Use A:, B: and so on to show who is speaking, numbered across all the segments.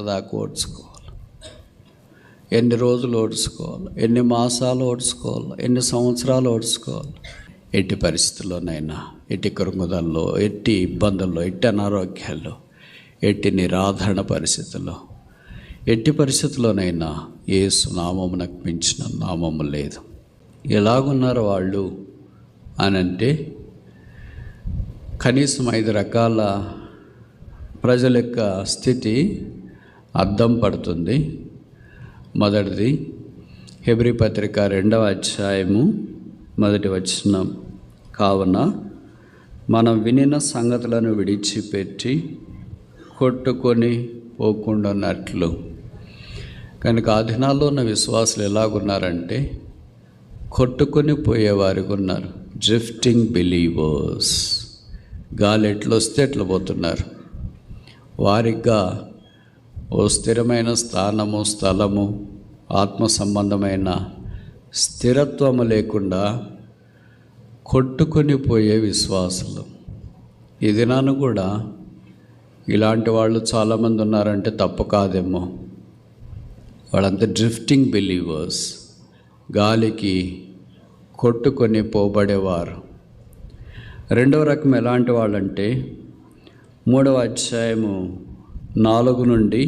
A: ఎంతదాకా ఓడ్చుకోవాలి, ఎన్ని రోజులు ఓడ్చుకోవాలి, ఎన్ని మాసాలు ఓడ్చుకోవాలి, ఎన్ని సంవత్సరాలు ఓడ్చుకోవాలి. ఎట్టి పరిస్థితుల్లోనైనా, ఎట్టి కృంగుదల్లో, ఎట్టి ఇబ్బందుల్లో, ఎట్టి అనారోగ్యాల్లో, ఎట్టి నిరాధరణ పరిస్థితుల్లో, ఎట్టి పరిస్థితుల్లోనైనా యేసు నామమునకు మించిన నామము లేదు. ఎలాగున్నారు వాళ్ళు అని అంటే, కనీసం 5 రకాల ప్రజల యొక్క స్థితి అద్దం పడుతుంది. మొదటిది హెబ్రీ పత్రిక 2వ అధ్యాయము 1వ వచనం. కావున మనం వినిన సంగతులను విడిచిపెట్టి కొట్టుకొని పోకుండాన్నట్లు. కనుక ఆ దినాల్లో ఉన్న విశ్వాసులు ఎలాగున్నారంటే, కొట్టుకొని పోయేవారికి ఉన్నారు. Drifting believers. గాలి ఎట్లొస్తే ఎట్లా పోతున్నారు. వారిగా ఓ స్థిరమైన స్థలము, ఆత్మ సంబంధమైన స్థిరత్వము లేకుండా కొట్టుకొని పోయే విశ్వాసులు. ఈ దినాన కూడా ఇలాంటి వాళ్ళు చాలామంది ఉన్నారంటే తప్పు కాదేమో. వాళ్ళంతా డ్రిఫ్టింగ్ బిలీవర్స్, గాలికి కొట్టుకొని పోబడేవారు. రెండవ రకం ఎలాంటి వాళ్ళంటే, 3వ అధ్యాయము 4 నుండి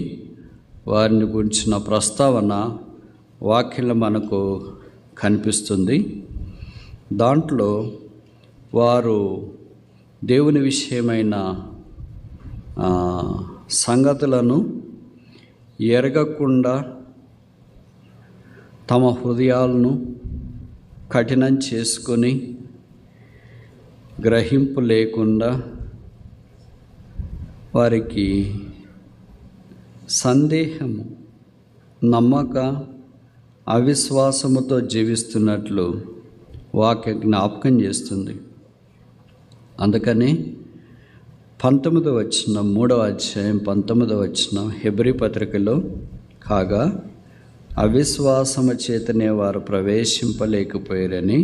A: వారిని గురించిన ప్రస్తావన వాక్యంలో మనకు కనిపిస్తుంది. దాంట్లో వారు దేవుని విషయమైన సంగతులను ఎరగకుండా తమ హృదయాలను కఠినం చేసుకొని, గ్రహింపు లేకుండా వారికి సందేహము, నమ్మక, అవిశ్వాసముతో జీవిస్తున్నట్లు వాక్య జ్ఞాపకం చేస్తుంది. అందుకని 19వ వచనం, 3వ అధ్యాయం 19వ వచనం హెబ్రీ పత్రికలో, కాగా అవిశ్వాసము చేతనే వారు ప్రవేశింపలేకపోయారని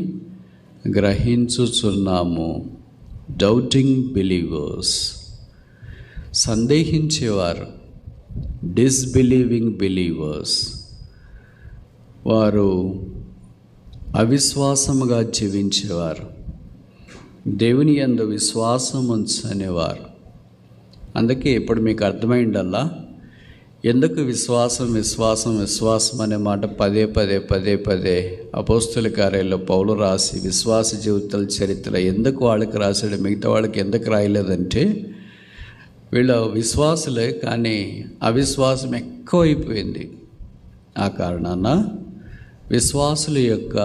A: గ్రహించుచున్నాము. డౌటింగ్ బిలీవర్స్, సందేహించేవారు, డిస్బిలీవింగ్ బిలీవర్స్, వారు అవిశ్వాసముగా జీవించేవారు, దేవుని యందు విశ్వాసం ఉంచనేవారు. అందుకే ఇప్పుడు మీకు అర్థమైందల్లా ఎందుకు విశ్వాసం అనే మాట పదే అపోస్తుల కార్యాల్లో పౌలు రాసి విశ్వాస జీవితాల చరిత్ర ఎందుకు వాళ్ళకి రాశాడు, మిగతా వాళ్ళకి ఎందుకు రాయలేదంటే, వీళ్ళ విశ్వాసులే కానీ అవిశ్వాసం ఎక్కువైపోయింది. ఆ కారణాన విశ్వాసుల యొక్క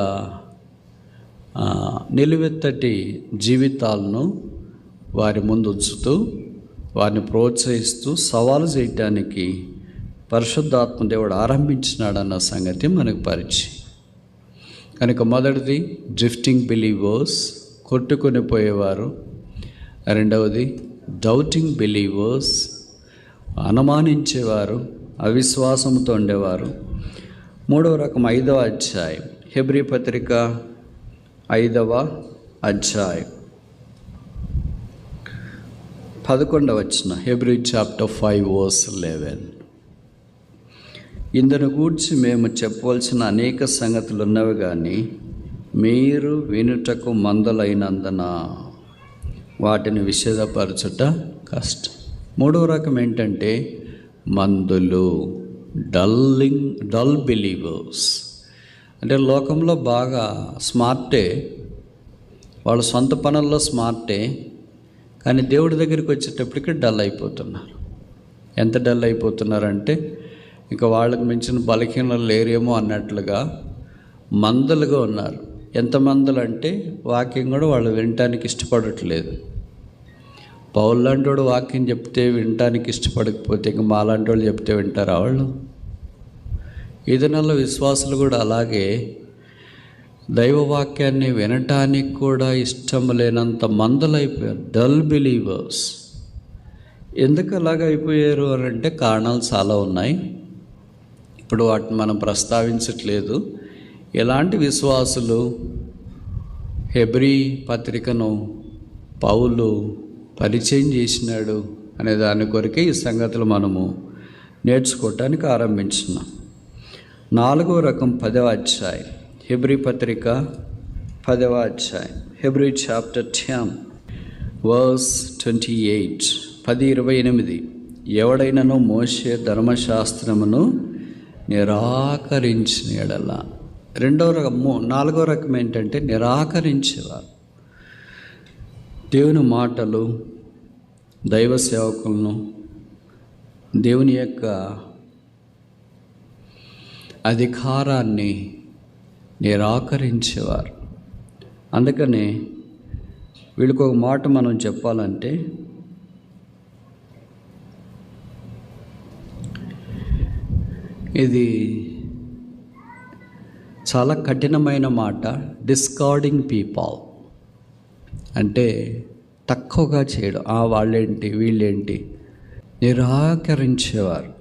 A: నిలువెత్తటి జీవితాలను వారి ముందు ఉంచుతూ, వారిని ప్రోత్సహిస్తూ, సవాలు చేయటానికి పరిశుద్ధాత్మ దేవుడు ఆరంభించినాడన్న సంగతి మనకు పరిచయం. కనుక మొదటిది డ్రిఫ్టింగ్ బిలీవర్స్, కొట్టుకొని పోయేవారు. రెండవది డౌటింగ్ బిలీవర్స్, అనుమానించేవారు, అవిశ్వాసంతో ఉండేవారు. 3వ రకం 5వ అధ్యాయం హెబ్రీ పత్రిక 5వ అధ్యాయం 11వ వచనం. Hebrew chapter 5:11. ఇందును గూర్చి మేము చెప్పవలసిన అనేక సంగతులు ఉన్నవి కానీ మీరు వినుటకు మందలైనందున వాటిని విషదపరచుట కష్టం. 3వ రకం ఏంటంటే మందులు, డల్ బిలీవర్స్. అంటే లోకంలో బాగా స్మార్టే, వాళ్ళ సొంత పనుల్లో స్మార్టే, కానీ దేవుడి దగ్గరికి వచ్చేటప్పటికి డల్ అయిపోతున్నారు. ఎంత డల్ అయిపోతున్నారంటే, ఇంకా వాళ్ళకి మించిన బలహీనలు లేరేమో అన్నట్లుగా మందులుగా ఉన్నారు. ఎంత మందులు అంటే వాక్యం కూడా వాళ్ళు వినటానికి ఇష్టపడట్లేదు. పౌలు లాంటి వాడు వాక్యం చెప్తే వినటానికి ఇష్టపడకపోతే ఇంక మాలాంటి వాళ్ళు చెప్తే వింటారా వాళ్ళు? ఈ దినాల్లో విశ్వాసులు కూడా అలాగే దైవవాక్యాన్ని వినటానికి కూడా ఇష్టం లేనంత మందులైపోయారు, డల్ బిలీవర్స్. ఎందుకు అలాగ అయిపోయారు అని అంటే కారణాలు చాలా ఉన్నాయి. ఇప్పుడు వాటిని మనం ప్రస్తావించట్లేదు. ఎలాంటి విశ్వాసులు హెబ్రీ పత్రికను పౌలు పరిచయం చేసినాడు అనే దాని కొరకే ఈ సంగతులు మనము నేర్చుకోవటానికి ఆరంభించున్నాం. 4వ రకం 10వ అధ్యాయం, హెబ్రీ పత్రిక 10వ అధ్యాయం, హెబ్రీ చాప్టర్ 10 వర్స్ 28, 10:28. ఎవడైనను మోషే ధర్మశాస్త్రమును నిరాకరించిన యెడల. 4వ రకం ఏంటంటే నిరాకరించేవారు. దేవుని మాటలు, దైవ సేవకులను, దేవుని యొక్క అధికారాన్ని నిరాకరించేవారు. అందుకనే వీళ్ళకి ఒక మాట మనం చెప్పాలంటే, ఇది చాలా కఠినమైన మాట. డిస్కార్డింగ్ పీపుల్ అంటే తక్కువగా చేయడం. వాళ్ళేంటి వీళ్ళేంటి, నిరాకరించేవారు.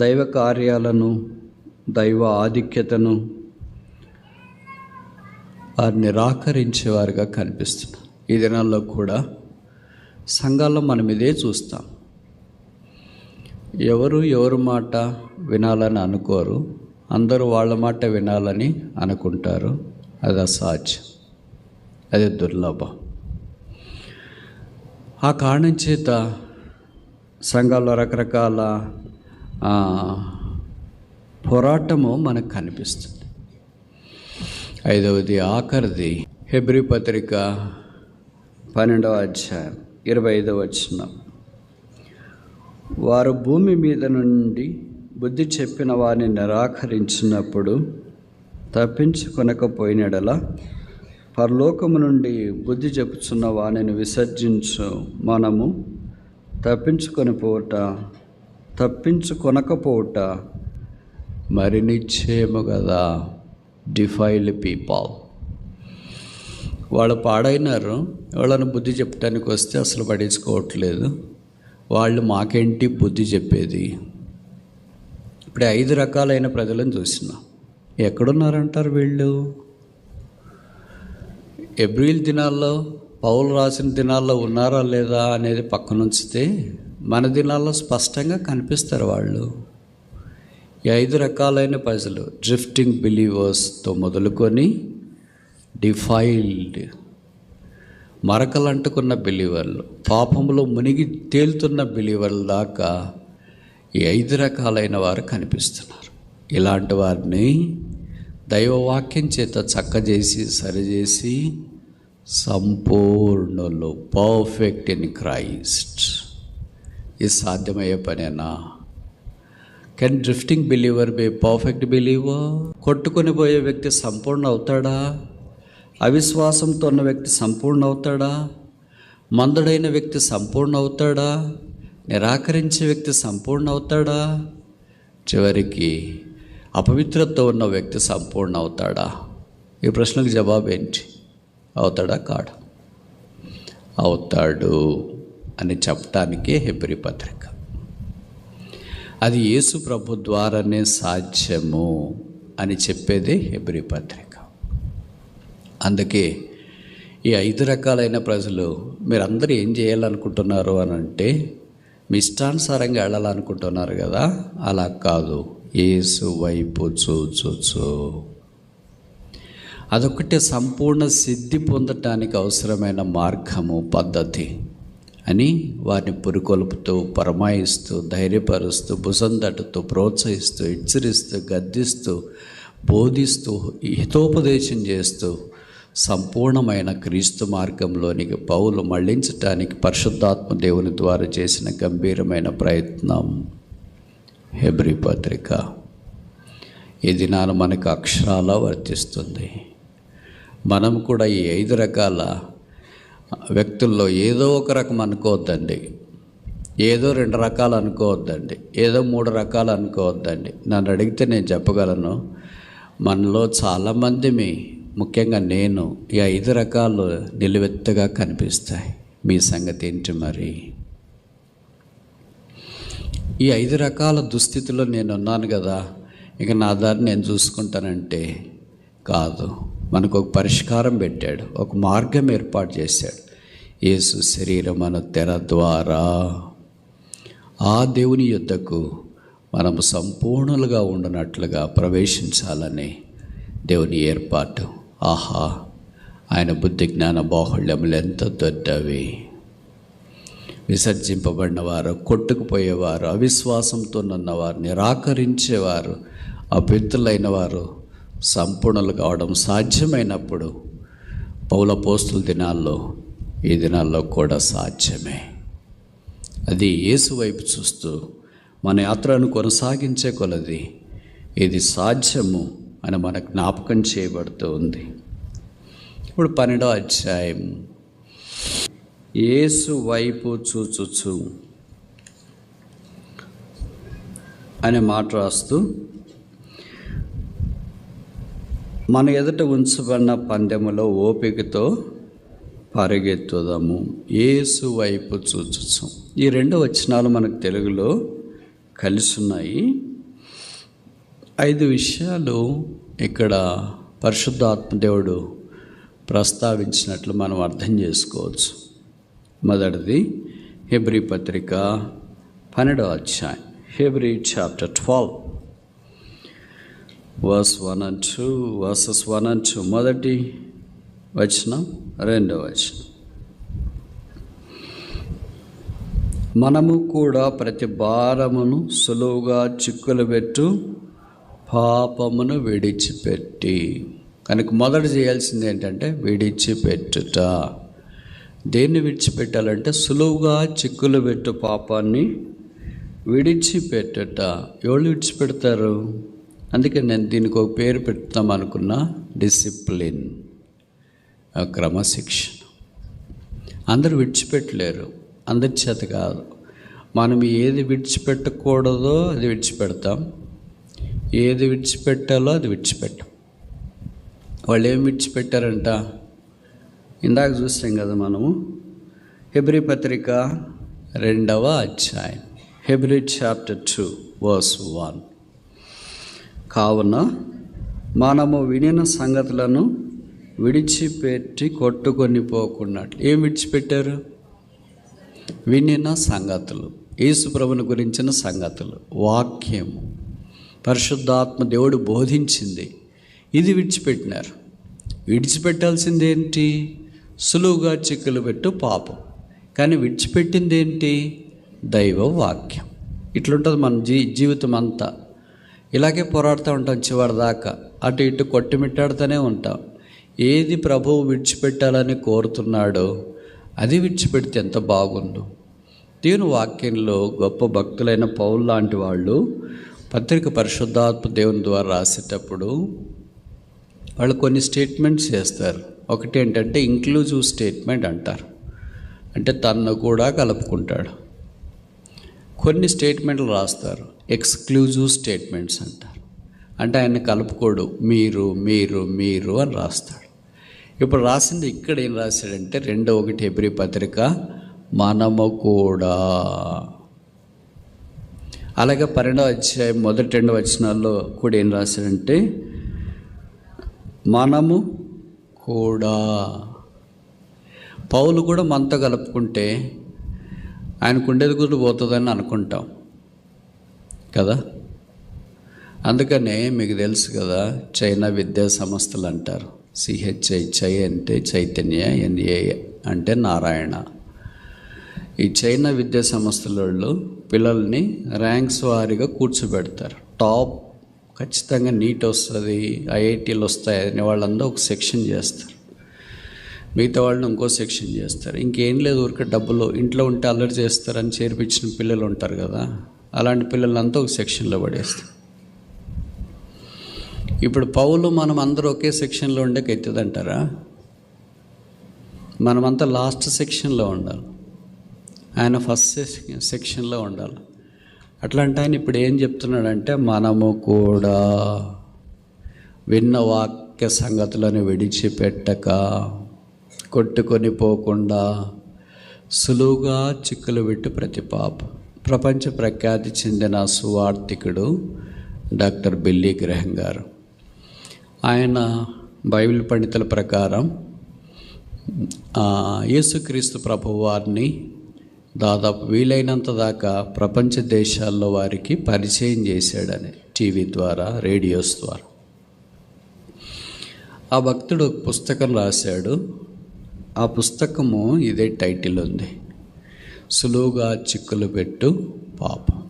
A: దైవ కార్యాలను, దైవ ఆధిక్యతను వారు నిరాకరించేవారుగా కనిపిస్తున్నారు. ఈ దినాల్లో కూడా సంఘాల్లో మనం ఇదే చూస్తాం. ఎవరు మాట వినాలని అనుకోరు, అందరూ వాళ్ళ మాట వినాలని అనుకుంటారు. అది అసాధ్యం, అది దుర్లభం. ఆ కారణం చేత సంఘాల్లో రకరకాల పోరాటము మనకు కనిపిస్తుంది. 5వది ఆఖరిది, హెబ్రీ పత్రిక 12వ అధ్యాయం 25వ వచనం. వారు భూమి మీద నుండి బుద్ధి చెప్పిన వారిని నిరాకరించినప్పుడు తప్పించుకొనకపోయినడల పరలోకము నుండి బుద్ధి చెప్పుచున్న వారిని విసర్జించు మనము తప్పించుకొనకపోవుట మరి నిశ్చయము కదా. డిఫైల్డ్ పీపుల్, వాళ్ళు పాడైనారు. వాళ్ళని బుద్ధి చెప్పడానికి వస్తే అసలు పట్టించుకోవట్లేదు. వాళ్ళు మాకేంటి బుద్ధి చెప్పేది. ఇప్పుడు 5 రకాలైన ప్రజలను చూసినాం. ఎక్కడున్నారంటారు వీళ్ళు? ఏప్రిల్ దినాల్లో, పౌలు రాసిన దినాల్లో ఉన్నారా లేదా అనేది పక్కనుంచితే మన దినాల్లో స్పష్టంగా కనిపిస్తారు వాళ్ళు. ఈ 5 రకాలైన ప్రజలు, డ్రిఫ్టింగ్ బిలీవర్స్తో మొదలుకొని డిఫైల్డ్, మరకలు అంటుకున్న బిలీవర్లు, పాపంలో మునిగి తేలుతున్న బిలీవర్ల దాకా ఈ 5 రకాలైన వారు కనిపిస్తున్నారు. ఇలాంటి వారిని దైవవాక్యం చేత చక్కజేసి సరిచేసి సంపూర్ణులు, పర్ఫెక్ట్ ఇన్ క్రైస్ట్. ఇది సాధ్యమయ్యే పనేనా? Can drifting believer be perfect believer? కొట్టుకొని పోయే వ్యక్తి సంపూర్ణ అవుతాడా? అవిశ్వాసంతో ఉన్న వ్యక్తి సంపూర్ణ అవుతాడా? మందుడైన వ్యక్తి సంపూర్ణ అవుతాడా? నిరాకరించే వ్యక్తి సంపూర్ణ అవుతాడా? చివరికి అపవిత్రతతో ఉన్న వ్యక్తి సంపూర్ణ అవుతాడా? ఈ ప్రశ్నకు జవాబు ఏంటి? అవుతాడా కాడా? అవుతాడు అని చెప్పటానికే హెబ్రీ పత్రిక. అది యేసు ప్రభు ద్వారానే సాధ్యము అని చెప్పేదే హెబ్రీ పత్రిక. అందుకే ఈ 5 రకాలైన ప్రజలు, మీరందరూ ఏం చేయాలనుకుంటున్నారు అని అంటే, మీ ఇష్టానుసారంగా వెళ్ళాలనుకుంటున్నారు కదా. అలా కాదు, యేసు వైపు చూచు. అదొక్కటే సంపూర్ణ సిద్ధి పొందటానికి అవసరమైన మార్గము, పద్ధతి అని వారిని పురికొల్పుతూ, పరమాయిస్తూ, ధైర్యపరుస్తూ, భుజం తట్టుతూ, ప్రోత్సహిస్తూ, హెచ్చరిస్తూ, గద్దిస్తూ, బోధిస్తూ, హితోపదేశం చేస్తూ సంపూర్ణమైన క్రీస్తు మార్గంలోనికి పౌలు మళ్లించటానికి పరిశుద్ధాత్మ దేవుని ద్వారా చేసిన గంభీరమైన ప్రయత్నం హెబ్రీ పత్రిక. ఈ దినాన మనకు అక్షరాల వర్తిస్తుంది. మనం కూడా ఈ 5 రకాల వ్యక్తుల్లో ఏదో ఒక రకం అనుకోవద్దండి, ఏదో 2 రకాలు అనుకోవద్దండి, ఏదో 3 రకాలు అనుకోవద్దండి. నన్ను అడిగితే నేను చెప్పగలను, మనలో చాలామంది, ముఖ్యంగా నేను, ఈ 5 రకాలు నిలువెత్తగా కనిపిస్తాయి. మీ సంగతి ఏంటి మరి? ఈ 5 రకాల దుస్థితిలో నేను ఉన్నాను కదా, ఇక నా దారి నేను చూసుకుంటానంటే కాదు. మనకు ఒక పరిష్కారం పెట్టాడు, ఒక మార్గం ఏర్పాటు చేశాడు. యేసు శరీరం అను తెర ద్వారా ఆ దేవుని యొద్దకు మనము సంపూర్ణులుగా ఉండనట్లుగా ప్రవేశించాలని దేవుని ఏర్పాటు. ఆహా, ఆయన బుద్ధి జ్ఞాన బాహుళ్యములు ఎంత దొడ్డవి. విసర్జింపబడిన వారు, కొట్టుకుపోయేవారు, అవిశ్వాసంతో ఉన్నవారు, నిరాకరించేవారు, అభ్యర్థులైన వారు సంపూర్ణులు కావడం సాధ్యమైనప్పుడు పౌలపోస్తుల దినాల్లో ఈ దినాల్లో కూడా సాధ్యమే. అది యేసు వైపు చూస్తూ మన యాత్రను కొనసాగించే కొలది ఇది సాధ్యము అని మనకు జ్ఞాపకం చేయబడుతూ ఉంది. ఇప్పుడు 12వ అధ్యాయం, యేసు వైపు చూచుచు అనే మాట రాస్తూ, మన ఎదుట ఉంచబడిన పందెములో ఓపికతో పరిగెత్తుదాము, యేసు వైపు చూచుచు. ఈ 2 వచనాలు మనకు తెలుగులో కలిసి ఉన్నాయి. 5 విషయాలు ఇక్కడ పరిశుద్ధాత్మ దేవుడు ప్రస్తావించినట్లు మనం అర్థం చేసుకోవచ్చు. మొదటిది హెబ్రీ పత్రిక 12వ అధ్యాయం, Hebrew chapter 12 verse 1 and 2, verses 1 and 2. మొదటి వచనం, 2వ వచనం. మనము కూడా ప్రతి భారమును సులువుగా చిక్కులుబెట్టు పాపమును విడిచిపెట్టి. కనుక మొదట చేయాల్సింది ఏంటంటే విడిచిపెట్టుట. దేన్ని విడిచిపెట్టాలంటే సులువుగా చిక్కులు పెట్టు పాపాన్ని విడిచిపెట్టుట. ఎవరు విడిచిపెడతారు? అందుకే నేను దీనికి ఒక పేరు పెడతాం అనుకున్నా, డిసిప్లిన్, క్రమశిక్షణ. అందరూ విడిచిపెట్టలేరు, అందరి చేత కాదు. మనం ఏది విడిచిపెట్టకూడదో అది విడిచిపెడతాం, ఏది విడిచిపెట్టాలో అది విడిచిపెట్టాం. వాళ్ళు ఏం విడిచిపెట్టారంట? ఇందాక చూసాం కదా మనము, హెబ్రీ పత్రిక 2వ అధ్యాయం, హెబ్రీ చాప్టర్ 2 verse 1. కావున మనము వినిన సంగతులను విడిచిపెట్టి కొట్టుకొని పోకున్నట్లు. ఏం విడిచిపెట్టారు? వినిన సంగతులు, యేసు ప్రభుని గురించిన సంగతులు, వాక్యము, పరిశుద్ధాత్మ దేవుడు బోధించింది, ఇది విడిచిపెట్టినారు. విడిచిపెట్టాల్సింది ఏంటి? సులువుగా చిక్కులు పెట్టు పాపం. కానీ విడిచిపెట్టింది ఏంటి? దైవ వాక్యం. ఇట్లుంటుంది మన జీవితం అంతా. ఇలాగే పోరాడుతూ ఉంటాం చివరిదాకా, అటు ఇటు కొట్టుమిట్టాడుతూనే ఉంటాం. ఏది ప్రభువు విడిచిపెట్టాలని కోరుతున్నాడో అది విడిచిపెడితే ఎంత బాగుండు. దేవుని వాక్యంలో గొప్ప భక్తులైన పౌలు లాంటి వాళ్ళు పత్రిక పరిశుద్ధాత్మ దేవుని ద్వారా రాసేటప్పుడు వాళ్ళు కొన్ని స్టేట్మెంట్స్ చేస్తారు. ఒకటి ఏంటంటే ఇంక్లూజివ్ స్టేట్మెంట్ అంటారు, అంటే తన్ను కూడా కలుపుకుంటాడు. కొన్ని స్టేట్మెంట్లు రాస్తారు, ఎక్స్క్లూజివ్ స్టేట్మెంట్స్ అంటారు, అంటే ఆయన కలుపుకోడు, మీరు మీరు మీరు అని రాస్తాడు. ఇప్పుడు రాసింది ఇక్కడ ఏం రాశాడంటే 2:1 హెబ్రీ పత్రిక, మనము కూడా. అలాగే 12వ అధ్యాయం మొదటి 2 వచనాల్లో కూడా ఏం రాశాడంటే మనము కూడా. పౌలు కూడా మనతో కలుపుకుంటే ఆయనకు ఉండేది కూడా పోతుందని అనుకుంటాం కదా. అందుకనే మీకు తెలుసు కదా, చైనా విద్యా సంస్థలు అంటారు. CHI, చై అంటే చైతన్య, NA అంటే నారాయణ. ఈ చైనా విద్యా సంస్థలలో పిల్లల్ని ర్యాంక్స్ వారీగా కూర్చోబెడతారు. టాప్ ఖచ్చితంగా నీట్ వస్తుంది, IITలు వస్తాయని వాళ్ళందరూ ఒక సెక్షన్ చేస్తారు, మిగతా వాళ్ళని ఇంకో సెక్షన్ చేస్తారు. ఇంకేం లేదు, ఊరికే డబ్బులు ఇంట్లో ఉంటే అల్లరి చేస్తారని చేర్పించిన పిల్లలు ఉంటారు కదా, అలాంటి పిల్లలంతా ఒక సెక్షన్లో పడేస్తారు. ఇప్పుడు పౌలు మనం అందరూ ఒకే సెక్షన్లో ఉండేకి అవుతుందంటారా? మనమంతా లాస్ట్ సెక్షన్లో ఉండాలి, ఆయన ఫస్ట్ సెక్షన్లో ఉండాలి. అట్లాంటి ఆయన ఇప్పుడు ఏం చెప్తున్నాడంటే మనము కూడా విన్న వాక్య సంగతులను విడిచిపెట్టక, కొట్టుకొని పోకుండా సులువుగా చిక్కులు పెట్టి ప్రతి పాప. ప్రపంచ ప్రఖ్యాతి చెందిన సువార్థికుడు డాక్టర్ బిల్లీ గ్రహం గారు, ఆయన బైబిల్ పండితుల ప్రకారం యేసుక్రీస్తు ప్రభువు వారిని దాదాపు వీలైనంత దాకా ప్రపంచ దేశాల్లో వారికి పరిచయం చేశాడని, టీవీ ద్వారా, రేడియోస్ ద్వారా. ఆ భక్తుడు ఒక పుస్తకం రాశాడు. ఆ పుస్తకము ఇదే టైటిల్ ఉంది, సులువుగా చిక్కులు పెట్టు పాపం.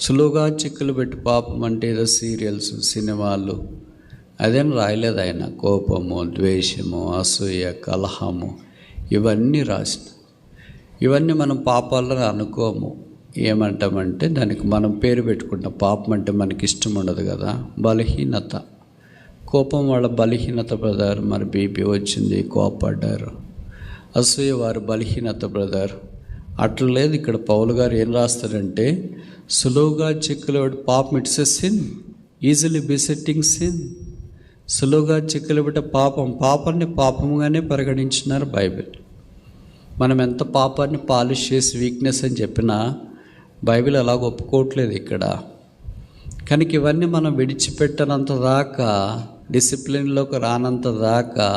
A: సులువుగా చిక్కులు పెట్టు పాపం అంటే ఏదో సీరియల్స్, సినిమాలు అదేం రాయలేదు ఆయన. కోపము, ద్వేషము, అసూయ, కలహము ఇవన్నీ రాసిన. ఇవన్నీ మనం పాపాలను అనుకోము. ఏమంటామంటే దానికి మనం పేరు పెట్టుకుంటాం. పాపం అంటే మనకి ఇష్టం ఉండదు కదా, బలహీనత. కోపం వాళ్ళ బలహీనత బ్రదర్, మరి బీపీ వచ్చింది, కోపడ్డారు. అసూయ వారు బలహీనత బ్రదర్. అట్లా లేదు. ఇక్కడ పౌలు గారు ఏం రాస్తారంటే, సులువుగా చిక్కులు పాపం, it's a sin, easily besetting sin. సులువుగా చిక్కులు పెట్టే పాపాన్ని పాపంగానే పరిగణించినారు బైబిల్. మనం ఎంత పాపాన్ని పాలిష్ చేసి వీక్నెస్ అని చెప్పినా బైబిల్ అలాగ ఒప్పుకోవట్లేదు ఇక్కడ. కనుక ఇవన్నీ మనం విడిచిపెట్టనంత దాకా, డిసిప్లిన్లోకి రానంత దాకా,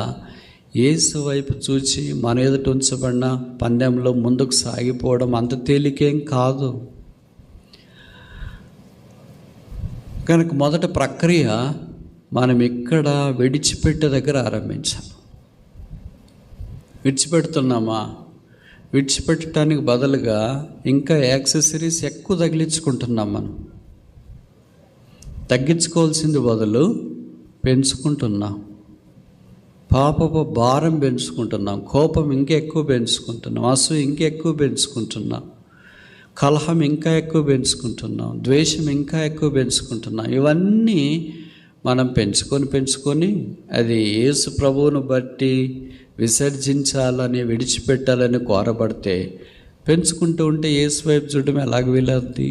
A: యేసు వైపు చూచి మన ఎదుట ఉంచబడిన పందెంలో ముందుకు సాగిపోవడం అంత తేలికేం కాదు. కనుక మొదటి ప్రక్రియ మనం ఇక్కడ విడిచిపెట్టే దగ్గర ఆరంభించాలి. విడిచిపెడుతున్నామా? విడిచిపెట్టడానికి బదులుగా ఇంకా యాక్సెసరీస్ ఎక్కువ తగిలించుకుంటున్నాం. మనం తగ్గించుకోవాల్సింది బదులు పెంచుకుంటున్నాం. పాపపు భారం పెంచుకుంటున్నాం, కోపం ఇంకా ఎక్కువ పెంచుకుంటున్నాం, అసూయ ఇంకా ఎక్కువ పెంచుకుంటున్నాం, కలహం ఇంకా ఎక్కువ పెంచుకుంటున్నాం, ద్వేషం ఇంకా ఎక్కువ పెంచుకుంటున్నాం. ఇవన్నీ మనం పెంచుకొని అది యేసు ప్రభువును బట్టి విసర్జించాలని, విడిచిపెట్టాలని కోరబడితే పెంచుకుంటూ ఉంటే యేసు వైపు చూడడం ఎలాగ వీలవుద్ది?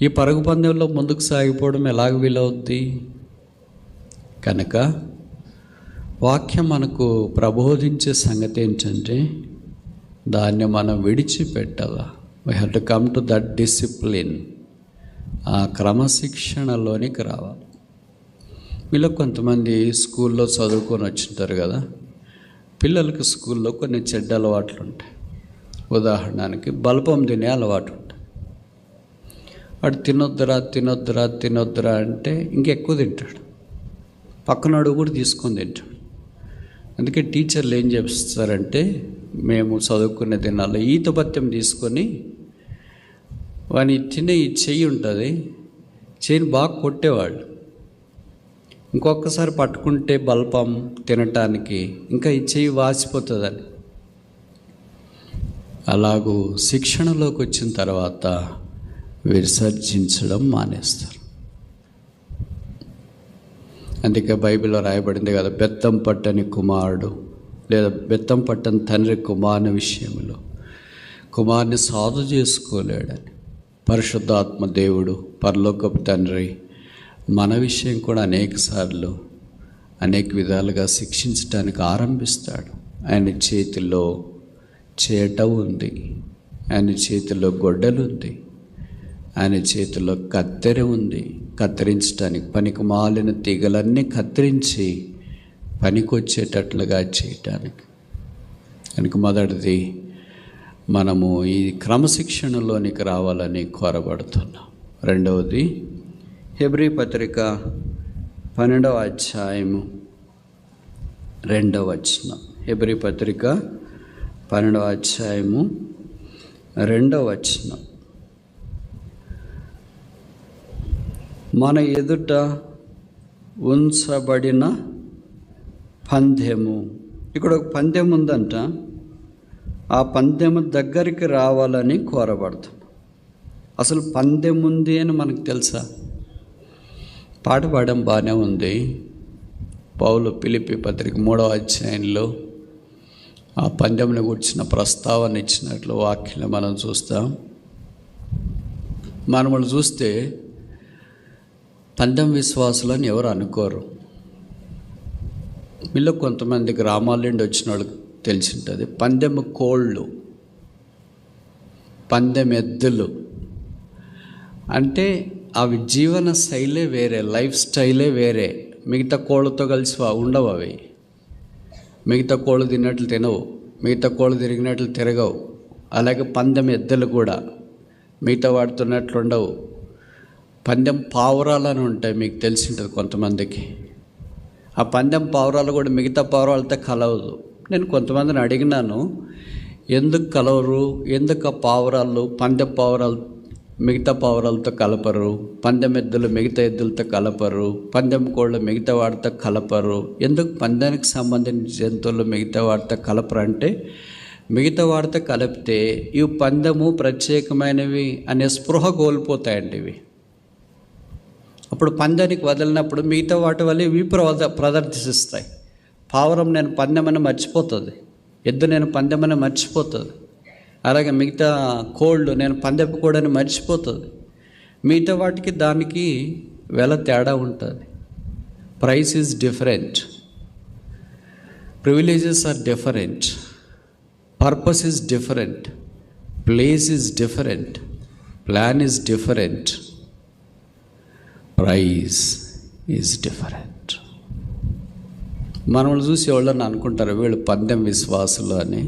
A: ఈ పరుగు పందెంలో ముందుకు సాగిపోవడం ఎలాగ వీలవుద్ది? కనుక వాక్యం మనకు ప్రబోధించే సంగతి ఏంటంటే, దాన్ని మనం విడిచిపెట్టాలా. We have to come to that discipline. ఆ క్రమశిక్షణలోనికి రావాలి. మీలో కొంతమంది స్కూల్లో చదువుకొని వచ్చింటారు కదా. పిల్లలకి స్కూల్లో కొన్ని చెడ్డ అలవాట్లు ఉంటాయి. ఉదాహరణకి బల్పం తినే అలవాటు ఉంటుంది. వాడు తినొద్దురా అంటే ఇంకెక్కువ తింటాడు. పక్కనాడు కూడా తీసుకొని తింటాడు. అందుకే టీచర్లు ఏం చేస్తారంటే, మేము చదువుకునే దినాల్లో ఈత పత్యం తీసుకొని వాని తినే ఈ చెయ్యి ఉంటుంది, చెయ్యిని బాగా కొట్టేవాళ్ళు. ఇంకొకసారి పట్టుకుంటే బల్పం తినటానికి ఇంకా ఈ చెయ్యి వాసిపోతుందని. అలాగూ శిక్షణలోకి వచ్చిన తర్వాత విసర్జించడం మానేస్తారు. అందుకే బైబిల్లో రాయబడింది కదా, బెత్తం పట్టని కుమారుడు లేదా బెత్తం పట్టని తండ్రి కుమారుని విషయంలో కుమారుని సాధు చేసుకోలేడని. పరిశుద్ధాత్మ దేవుడు, పరలోకపు తండ్రి మన విషయం కూడా అనేక విధాలుగా శిక్షించడానికి ఆరంభిస్తాడు. ఆయన చేతిలో చేట ఉంది, ఆయన చేతిలో గొడ్డలు ఉంది, ఆయన చేతిలో కత్తెర ఉంది. కత్తిరించడానికి పనికి మాలిన తీగలన్నీ కత్తిరించి పనికొచ్చేటట్లుగా చేయటానికి. కనుక మొదటిది మనము ఈ క్రమశిక్షణలోనికి రావాలని కోరబడుతున్నాం. రెండవది హెబ్రీ పత్రిక 12వ అధ్యాయము 2వ వచనం. హెబ్రీ పత్రిక 12వ అధ్యాయము 2వ వచనం. మన ఎదుట ఉంచబడిన పందెము. ఇక్కడ ఒక పందెం ఉందంట. ఆ పందెము దగ్గరికి రావాలని కోరబడుతుంది. అసలు పందెం ఉంది అని మనకు తెలుసా? పాట పాడడం బాగానే ఉంది. పౌలు ఫిలిప్పీ పత్రిక 3వ అధ్యాయంలో ఆ పందెంను గురించిన ప్రస్తావన ఇచ్చినట్లు వాక్యంలో మనం చూస్తాం. మనము చూస్తే పందెం విశ్వాసులని ఎవరు అనుకోరు. మీలో కొంతమంది గ్రామాల నుండి వచ్చిన వాళ్ళకి తెలిసి ఉంటుంది. పందెం కోళ్ళు, పందెం ఎద్దులు అంటే అవి జీవన శైలే వేరే, లైఫ్ స్టైలే వేరే. మిగతా కోళ్ళతో కలిసి ఉండవు. అవి మిగతా కోళ్ళు తిన్నట్లు తినవు. మిగతా కోళ్ళు తిరిగినట్లు తిరగవు. అలాగే పందెం ఎద్దులు కూడా మిగతా వాడుతున్నట్లు ఉండవు. పందెం పావురాలని ఉంటాయి, మీకు తెలిసి ఉంటుంది కొంతమందికి. ఆ పందెం పావురాలు కూడా మిగతా పావురాలతో కలవదు. నేను కొంతమందిని అడిగినాను, ఎందుకు కలవరు, ఎందుకు ఆ పావురాలు పందెం పావురాలు మిగతా పావురాలతో కలపరు, పందెం ఎద్దులు మిగతా ఎద్దులతో కలపరు, పందెం కోళ్ళు మిగతా వాటితో కలపరు, ఎందుకు పందెనికి సంబంధించిన జంతువులు మిగతా వాటితో కలపరు అంటే, మిగతా వాటితో కలిపితే ఇవి పందెము ప్రత్యేకమైనవి అనే స్పృహ కోల్పోతాయండి. ఇవి అప్పుడు పందానికి వదిలినప్పుడు మిగతా వాటి వల్ల ఇవి ప్రదర్శిస్తాయి. పావురం నేను పందెమని మర్చిపోతుంది, ఎద్దు నేను పందెమని మర్చిపోతుంది. అలాగే మిగతా కోళ్ళు నేను పందెపు కోడని మర్చిపోతుంది. మిగతా వాటికి దానికి వెల తేడా ఉంటుంది. Price is different, privileges are different, purpose is different, place is different, plan is different, price is different. మనల్ని చూసి ఎవరన్నా అనుకుంటారు వీళ్ళు పందెం విశ్వాసులు అని.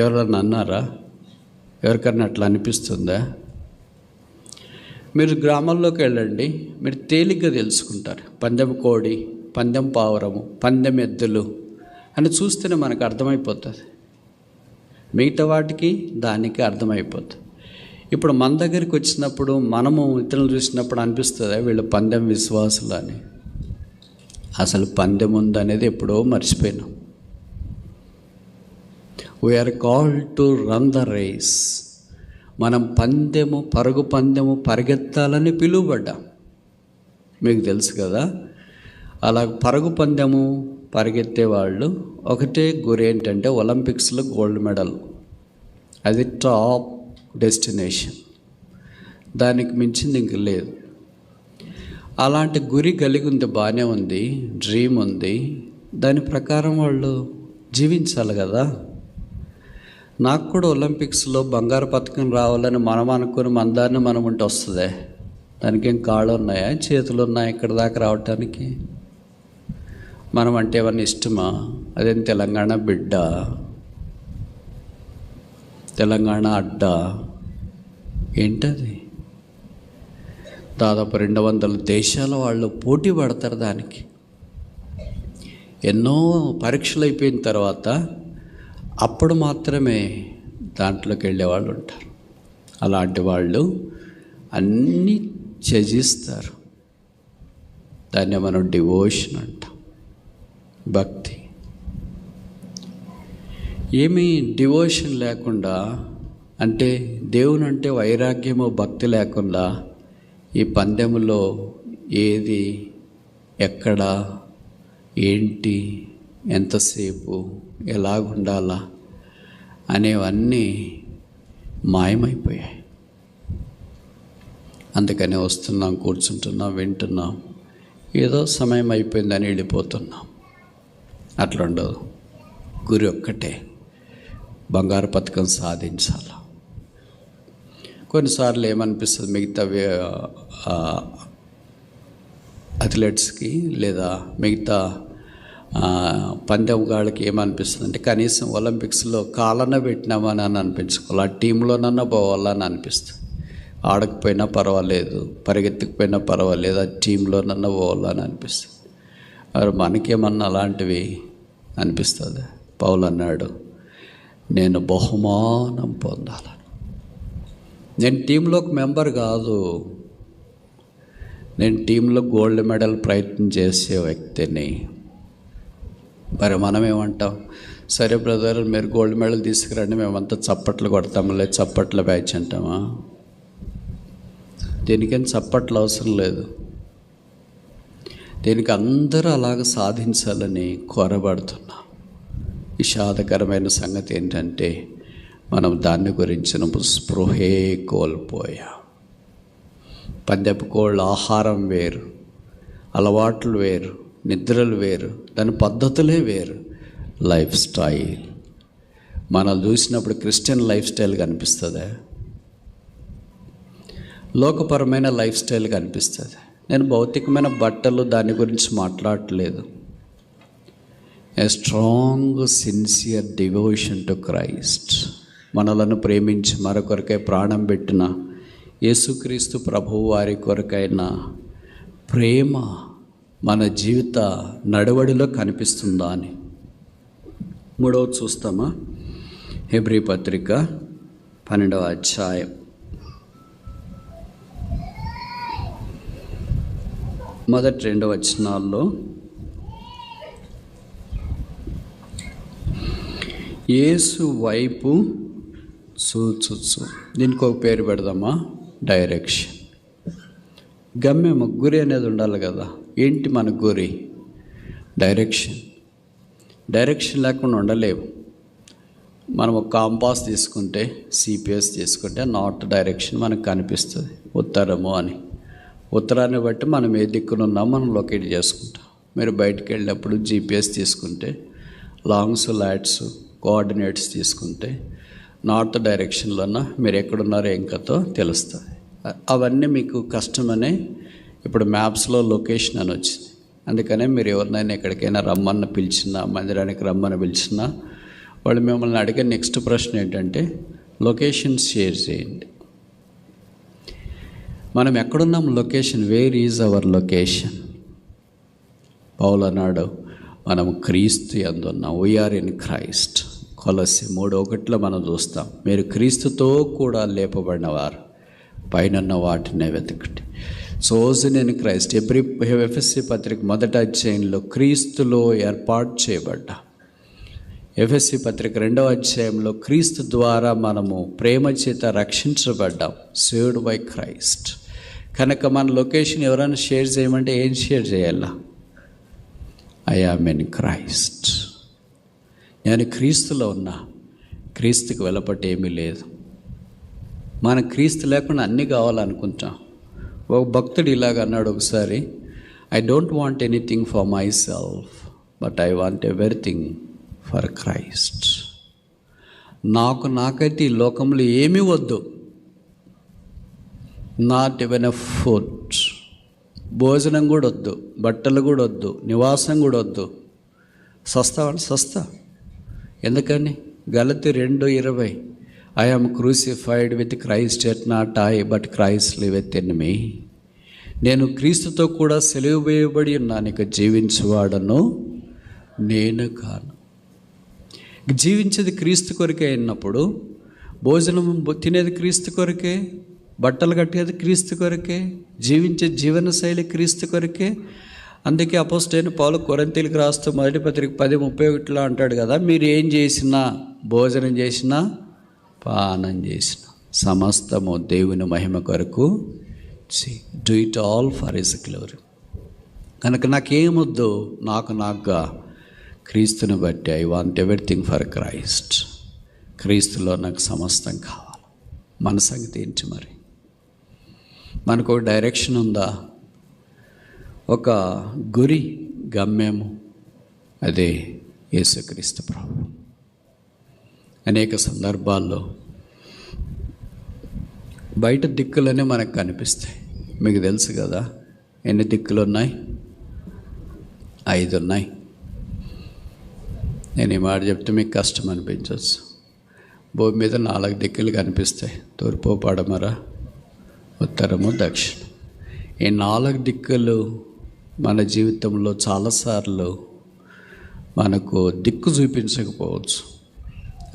A: ఎవరన్నా అన్నారా? ఎవరికన్నా అట్లా అనిపిస్తుందా? మీరు గ్రామాల్లోకి వెళ్ళండి, మీరు తేలిగ్గా తెలుసుకుంటారు. పందెం కోడి, పందెం పావురము, పందెం ఎద్దులు అని చూస్తేనే మనకు అర్థమైపోతుంది. మిగతా వాటికి దానికి అర్థమైపోతుంది. ఇప్పుడు మన దగ్గరికి వచ్చినప్పుడు మనము ఇతరులు చూసినప్పుడు అనిపిస్తుంది వీళ్ళు పందెం విశ్వాసులు అని. అసలు పందెం ఉందనేది ఎప్పుడో మర్చిపోయాను. We're called to run the race. మనం పరుగు పందెము పరిగెత్తాలని పిలువబడ్డాం. మీకు తెలుసు కదా. అలా పరుగు పందెము పరిగెత్తే వాళ్ళు ఒకటే గురి ఏంటంటే ఒలింపిక్స్లో గోల్డ్ మెడల్. అది టాప్ డెస్టినేషన్, దానికి మించింది ఇంక లేదు. అలాంటి గురి కలిగి ఉంది, బాగానే ఉంది, డ్రీమ్ ఉంది. దాని ప్రకారం వాళ్ళు జీవించాలి కదా. నాకు కూడా ఒలింపిక్స్లో బంగారు పథకం రావాలని మనం అనుకుని మన దారిని మనం ఉంటే వస్తుంది. దానికి ఏం కాళ్ళు ఉన్నాయా, చేతులు ఉన్నాయా ఇక్కడ దాకా రావటానికి? మనం అంటే ఏమన్నా ఇష్టమా? అదేం తెలంగాణ బిడ్డ, తెలంగాణ అడ్డ ఏంటది? దాదాపు 200 దేశాల వాళ్ళు పోటీ పడతారు దానికి. ఎన్నో పరీక్షలు అయిపోయిన తర్వాత అప్పుడు మాత్రమే దాంట్లోకి వెళ్ళేవాళ్ళు ఉంటారు. అలాంటి వాళ్ళు అన్నీ త్యజిస్తారు. దాన్ని మనం డివోషన్ అంటాం, భక్తి. ఏమీ డివోషన్ లేకుండా, అంటే దేవుని అంటే వైరాగ్యము భక్తి లేకుండా ఈ పందెములో ఏది, ఎక్కడ, ఏంటి, ఎంతసేపు, ఎలాగుండాలా అనేవన్నీ మాయమైపోయాయి. అందుకని వస్తున్నాం, కూర్చుంటున్నాం, వింటున్నాం, ఏదో సమయం అయిపోయిందని వెళ్ళిపోతున్నాం. అట్లా ఉండదు. గురి ఒక్కటే, బంగారు పథకం సాధించాలి. కొన్నిసార్లు ఏమనిపిస్తుంది మిగతా అథ్లెట్స్కి లేదా మిగతా పందెంగాళ్ళకి ఏమనిపిస్తుంది అంటే కనీసం ఒలింపిక్స్లో కాలన పెట్టినామని అని అనిపించుకోవాలి, ఆ టీంలోనన్నా పోవాలని అనిపిస్తుంది. ఆడకపోయినా పర్వాలేదు, పరిగెత్తకపోయినా పర్వాలేదు, ఆ టీంలోనన్నా పోవాలని అనిపిస్తుంది. మరి మనకేమన్నా అలాంటివి అనిపిస్తుంది? పౌలు అన్నాడు, నేను బహుమానం పొందాలని. నేను టీంలోకి మెంబర్ కాదు, నేను టీంలో గోల్డ్ మెడల్ ప్రయత్నం చేసే వ్యక్తిని. మరి మనం ఏమంటాం? సరే బ్రదర్, మీరు గోల్డ్ మెడల్ తీసుకురండి, మేమంతా చప్పట్లు కొడతాములే, చప్పట్ల బ్యాచ్ అంటామా? దీనికేం చప్పట్లు అవసరం లేదు. దీనికి అందరూ అలాగ సాధించాలని కోరబడుతున్నాం. విషాదకరమైన సంగతి ఏంటంటే మనం దాన్ని గురించిన స్పృహే కోల్పోయాం. పందెపు కోళ్ళ ఆహారం వేరు, అలవాట్లు వేరు, నిద్రలు వేరు, దాని పద్ధతులే వేరు, లైఫ్ స్టైల్. మనం చూసినప్పుడు క్రిస్టియన్ లైఫ్ స్టైల్ కనిపిస్తుంది, లోకపరమైన లైఫ్ స్టైల్ కనిపిస్తుంది. నేను భౌతికమైన బట్టలు దాని గురించి మాట్లాడట్లేదు. A strong sincere devotion to Christ. మనలను ప్రేమించి మరొకరికై ప్రాణం పెట్టిన యేసుక్రీస్తు ప్రభువు వారి కొరకైన ప్రేమ మన జీవిత నడవడిలో కనిపిస్తుందా అని. మూడవది చూస్తామా? హెబ్రీ పత్రిక 12వ అధ్యాయం మొదటి 2 వచనాల్లో యేసు వైపు చూచుచు, దీనికి ఒక పేరు పెడదామా? డైరెక్షన్. గమ్యం, గురి అనేది ఉండాలి కదా. ఏంటి మన గురి? డైరెక్షన్. డైరెక్షన్ లేకుండా ఉండలేము. మనం ఒక కాంపాస్ తీసుకుంటే, సిపిఎస్ తీసుకుంటే నార్త్ డైరెక్షన్ మనకు కనిపిస్తుంది, ఉత్తరము అని. ఉత్తరాన్ని బట్టి మనం ఏ దిక్కున ఉన్నామో మనం లొకేట్ చేసుకుంటాం. మీరు బయటికి వెళ్ళినప్పుడు జిపిఎస్ తీసుకుంటే, లాంగ్స్ లాట్స్ కోఆర్డినేట్స్ తీసుకుంటే నార్త్ డైరెక్షన్లోన మీరు ఎక్కడున్నారో ఏం కథో తెలుస్తుంది. అవన్నీ మీకు కష్టమనే ఇప్పుడు మ్యాప్స్లో లొకేషన్ అని వచ్చింది. అందుకనే మీరు ఎవరినైనా ఎక్కడికైనా రమ్మని పిలిచినా, మందిరానికి రమ్మని పిలిచినా, వాళ్ళు మిమ్మల్ని అడిగే నెక్స్ట్ ప్రశ్న ఏంటంటే లొకేషన్ షేర్ చేయండి. మనం ఎక్కడున్నాం? Location. Where is our location? పౌలు అన్నాడు, మనం క్రీస్తు యందు ఉన్నాం. We are in Christ. కొలస్సీ 3:1 మనం చూస్తాం, మీరు క్రీస్తుతో కూడా లేపబడినవారు, పైన వాటినే వెతకండి. Chosen in Christ. ఎఫెస్సీ పత్రిక 1వ అధ్యాయంలో క్రీస్తులో ఏర్పాటు చేయబడ్డా. ఎఫెస్సీ పత్రిక 2వ అధ్యాయంలో క్రీస్తు ద్వారా మనము ప్రేమ చేత రక్షించబడ్డాం, సేవ్డ్ బై క్రైస్ట్. కనుక మన లొకేషన్ ఎవరైనా షేర్ చేయమంటే ఏం షేర్ చేయాలా? I am in Christ. నేను క్రీస్తులో ఉన్నా. క్రీస్తుకి వెలపట్టి ఏమీ లేదు. మన క్రీస్తు లేకుండా అన్నీ కావాలనుకుంటాం. ఒక భక్తుడు ఇలాగ అన్నాడు ఒకసారి, I don't want anything for my self but I want everything for Christ. నాకైతే ఈ లోకంలో ఏమీ వద్దు. Not even a food. భోజనం కూడా వద్దు, బట్టలు కూడా వద్దు, నివాసం కూడా వద్దు. సస్తా. ఎందుకని? గలతీ 2:20, I am crucified with Christ, yet not I but Christ liveth in me. నేను క్రీస్తుతో కూడా సిలువ వేయబడి ఉన్నాను, ఇక జీవించేవాడను నేను కాను. జీవించేది క్రీస్తు కొరకే అయినప్పుడు, భోజనం తినేది క్రీస్తు కొరకే, బట్టలు కట్టేది క్రీస్తు కొరకే, జీవించే జీవనశైలి క్రీస్తు కొరకే. అందుకే అపోస్తలుడైన పౌలు కొరింథీయులకు రాస్తూ 1వ పత్రిక 10:31 అంటాడు కదా, మీరు ఏం చేసినా, భోజనం చేసినా, పానం చేసిన సమస్తము దేవుని మహిమ కొరకు do it all for his glory. కనుక నాకేమొద్దు, నాకుగా క్రీస్తుని బట్టి I want everything for Christ. క్రీస్తులో నాకు సమస్తం కావాలి. మన సంగతి ఏంటి మరి? మనకు ఒక డైరెక్షన్ ఉందా? ఒక గురి, గమ్యము, అదే యేసుక్రీస్తు ప్రభు. అనేక సందర్భాల్లో బయట దిక్కులనే మనకు కనిపిస్తాయి. మీకు తెలుసు కదా ఎన్ని దిక్కులు ఉన్నాయి? 5 ఉన్నాయి. నేను ఈ మాట చెప్తే మీకు కష్టం అనిపించవచ్చు. భూమి మీద 4 దిక్కులు కనిపిస్తాయి, తూర్పు, పడమర, ఉత్తరము, దక్షిణం. ఈ 4 దిక్కులు మన జీవితంలో చాలాసార్లు మనకు దిక్కు చూపించకపోవచ్చు.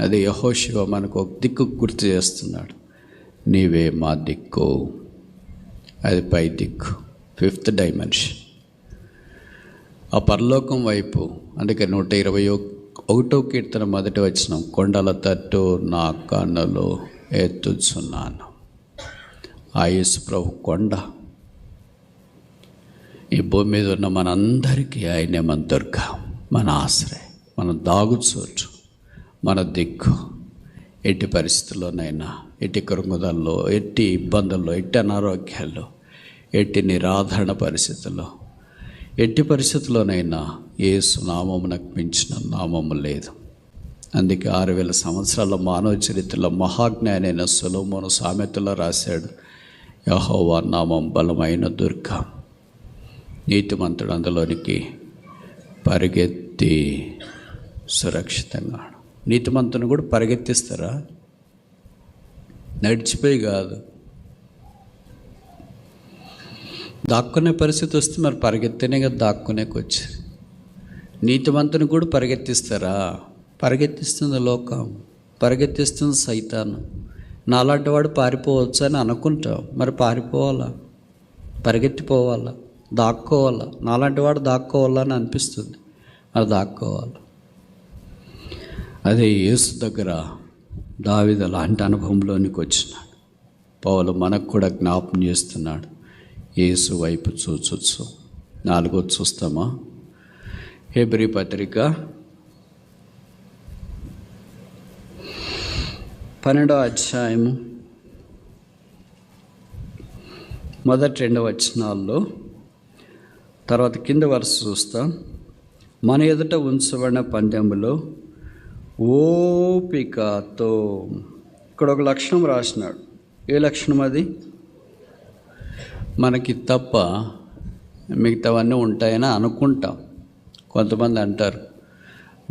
A: అది యెహోషువ మనకు ఒక దిక్కు గుర్తు చేస్తున్నాడు, నీవే మా దిక్కు. అది పై దిక్కు, 5th డైమెన్షన్, ఆ పరలోకం వైపు. అందుకే 121వ కీర్తన 1వ వచనం, కొండల తట్టు నా కన్నులు ఎత్తుచున్నాను. ఆ యేసు ప్రభు కొండ. ఈ భూమి మీద ఉన్న మనందరికీ ఆయనే మన దుర్గ, మన ఆశ్రయం, మన దాగుచోటు, మన దిక్కు. ఎట్టి పరిస్థితుల్లోనైనా, ఎట్టి కృంగుదల్లో, ఎట్టి ఇబ్బందుల్లో, ఎట్టి అనారోగ్యాల్లో, ఎట్టి నిరాధరణ పరిస్థితుల్లో, ఎట్టి పరిస్థితుల్లోనైనా యేసు నామమునకు మించిన నామము లేదు. అందుకే 6000 సంవత్సరాల మానవ చరిత్రలో మహాజ్ఞానైన సొలొమోను సామెతలో రాశాడు, యెహోవా నామం బలమైన దుర్గం, నీతిమంతుడు అందులోనికి పరిగెత్తి సురక్షితంగా. నీతిమంతుని కూడా పరిగెత్తిస్తారా? నడిచిపోయి కాదు. దాక్కునే పరిస్థితి వస్తే మరి పరిగెత్తేనే కదా దాక్కునేకి వచ్చి. నీతిమంతుని కూడా పరిగెత్తిస్తారా? పరిగెత్తిస్తుంది లోకం, పరిగెత్తిస్తుంది సైతాను. నాలాంటి వాడు పారిపోవచ్చు అని అనుకుంటాం, మరి పారిపోవాలా? పరిగెత్తిపోవాలా? దాక్కోవాలా? నాలాంటి వాడు దాక్కోవాలని అనిపిస్తుంది, మరి దాక్కోవాలి. అదే యేసు దగ్గర దావీదు అలాంటి అనుభవంలోనికి వచ్చినాడు. పౌలు మనకు కూడా జ్ఞాపం చేస్తున్నాడు, యేసు వైపు చూచొచ్చు. 4 చూస్తామా? హెబ్రీ పత్రిక 12వ అధ్యాయము మొదటి 2 వచనాల్లో, తర్వాత కింద వరుస చూస్తాం. మన ఎదుట ఉంచబడిన పందెములో ఓపికతో. ఇక్కడ ఒక లక్షణం రాసినాడు. ఏ లక్షణం అది? మనకి తప్ప మిగతావన్నీ ఉంటాయని అనుకుంటాం. కొంతమంది అంటారు,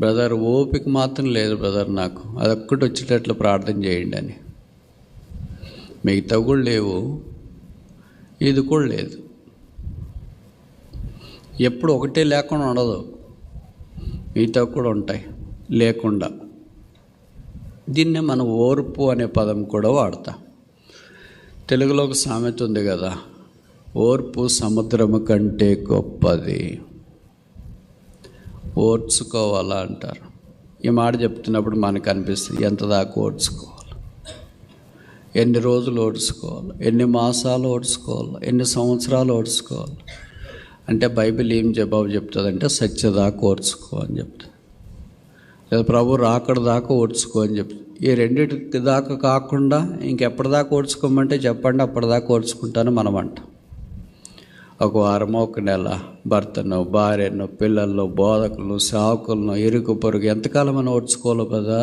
A: బ్రదర్ ఓపిక మాత్రం లేదు బ్రదర్, నాకు అదొక్కటి వచ్చేటట్లు ప్రార్థన చేయండి అని. మిగతా కూడా లేవు, ఇది కూడా లేదు. ఎప్పుడు ఒకటే లేకుండా ఉండదు, మిగతా కూడా ఉంటాయి లేకుండా. దీన్నే మనం ఓర్పు అనే పదం కూడా వాడతాం. తెలుగులో ఒక సామెత ఉంది కదా, ఓర్పు సముద్రము కంటే గొప్పది. ఓర్చుకోవాలా అంటారు. ఈ మాట చెప్తున్నప్పుడు మనకు అనిపిస్తుంది, ఎంత దాకా ఓర్చుకోవాలి, ఎన్ని రోజులు ఓర్చుకోవాలి, ఎన్ని మాసాలు ఓర్చుకోవాలి, ఎన్ని సంవత్సరాలు ఓర్చుకోవాలి అంటే బైబిల్ ఏం జవాబు చెప్తుందంటే సత్యదాకా ఓర్చుకో అని చెప్తుంది. లేదా ప్రభు రాకడ దాకా ఓర్చుకో అని చెప్తుంది. ఈ రెండింటి దాకా కాకుండా ఇంకెప్పటిదాకా ఓర్చుకోమంటే చెప్పండి, అప్పటిదాకా ఓర్చుకుంటాను మనం అంటాం. ఒక వారమో, ఒక నెల, భర్తను, భార్యను, పిల్లలను, బోధకులను, సేవకులను, ఇరుకు పొరుగు ఎంతకాలం అని ఓర్చుకోవాలి కదా.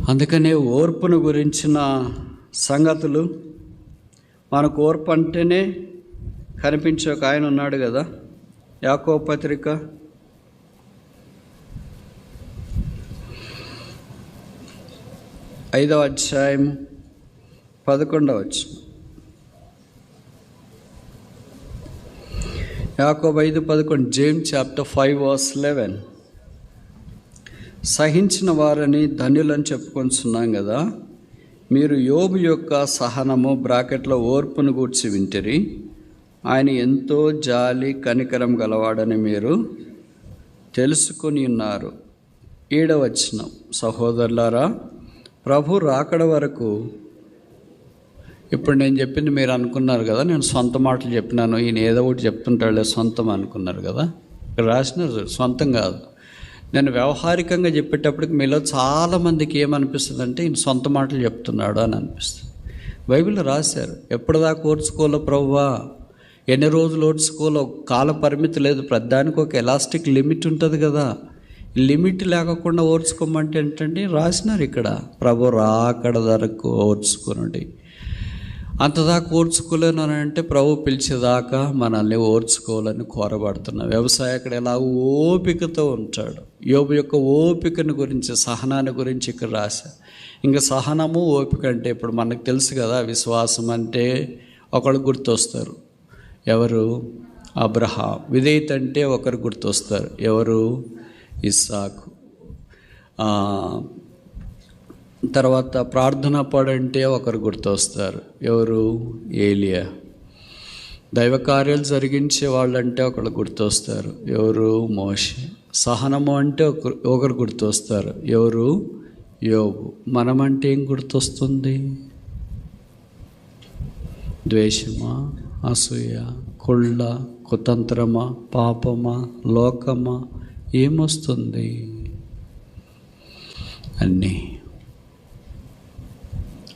A: అందుకనే ఓర్పును గురించిన సంగతులు మనకు ఓర్పు అంటేనే కనిపించే ఒక ఆయన ఉన్నాడు కదా. యాకోబు పత్రిక 5వ అధ్యాయం 11వ వచనం. యాకోబు 5:11. James chapter 5:11. సహించిన వారని ధన్యులని చెప్పుకొస్తున్నాం కదా. మీరు యోబు యొక్క సహనము బ్రాకెట్లో ఓర్పును గూర్చి వింటిరి. ఆయన ఎంతో జాలి కనికరం గలవాడని మీరు తెలుసుకొని ఉన్నారు. 7వ వచనం. సహోదరులారా, ప్రభు రాకడ వరకు, ఇప్పుడు నేను చెప్పింది మీరు అనుకున్నారు కదా, నేను సొంత మాటలు చెప్పినాను, ఈయన ఏదో ఒకటి చెప్తుంటాడులే సొంతం అనుకున్నారు కదా. ఇక్కడ రాసినారు సొంతం కాదు. నేను వ్యవహారికంగా చెప్పేటప్పటికి మీలో చాలామందికి ఏమనిపిస్తుంది అంటే ఈయన సొంత మాటలు చెప్తున్నాడు అని అనిపిస్తుంది. బైబిల్లో రాశారు, ఎప్పటిదాకా ఓర్చుకోవాలో ప్రభువా, ఎన్ని రోజులు ఓర్చుకోవాలో, కాల పరిమితి లేదు, ప్రతిదానికి ఒక ఎలాస్టిక్ లిమిట్ ఉంటుంది కదా. లిమిట్ లేకుండా ఓర్చుకోమంటే ఏంటంటే రాసినారు ఇక్కడ, ప్రభు రాకడ వరకు ఓర్చుకోనండి. అంతదాకా ఓర్చుకోలేను అని అంటే ప్రభు పిలిచేదాకా మనల్ని ఓర్చుకోవాలని కోరబడుతున్నాం. వ్యవసాయకుడు ఎలా ఓపికతో ఉంటాడు, యోబు యొక్క ఓపికను గురించి, సహనాన్ని గురించి ఇక్కడ రాశారు. ఇంకా సహనము ఓపిక అంటే ఇప్పుడు మనకు తెలుసు కదా. విశ్వాసం అంటే ఒకళ్ళు గుర్తొస్తారు, ఎవరు? అబ్రహాం. విధేయత అంటే ఒకరు గుర్తొస్తారు, ఎవరు? ఇస్సాకు. తర్వాత ప్రార్థన పడంటే ఒకరు గుర్తొస్తారు, ఎవరు? ఏలియా. దైవ కార్యాలు జరిగించే వాళ్ళంటే ఒకరు గుర్తొస్తారు, ఎవరు? మోషే. సహనము అంటే ఒకరు గుర్తొస్తారు, ఎవరు? యోబు. మనమంటే ఏం గుర్తొస్తుంది? ద్వేషమా, అసూయ, కుళ్ళ, కుతంత్రమా, పాపమా, లోకమా, ఏమొస్తుంది? అన్నీ.